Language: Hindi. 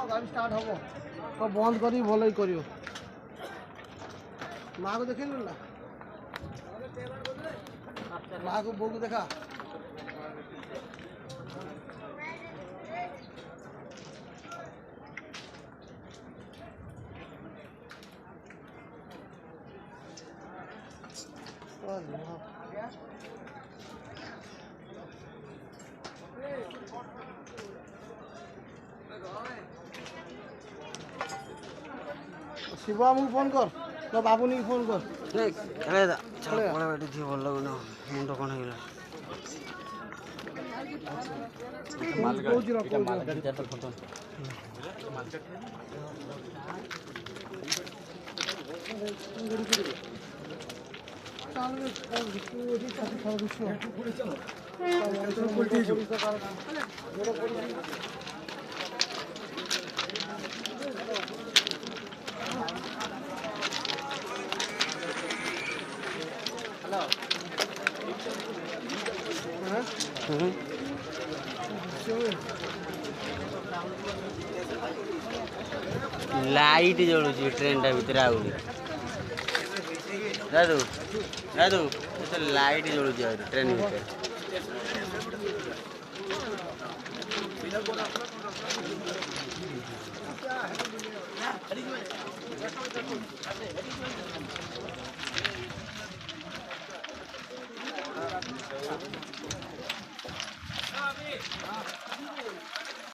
गाड़ी स्टार्ट हम तो बंद करी भल कर माँ को देख ना माँ को बो को देखा शिवा मुझे फोन कर तो बाबूनी की फोन कर भल लगुन मुंड कौन लाइट जलुची ट्रेन टा भीतर आउरी दादू दादू तो लाइट जलुची आउरी ट्रेन भीतर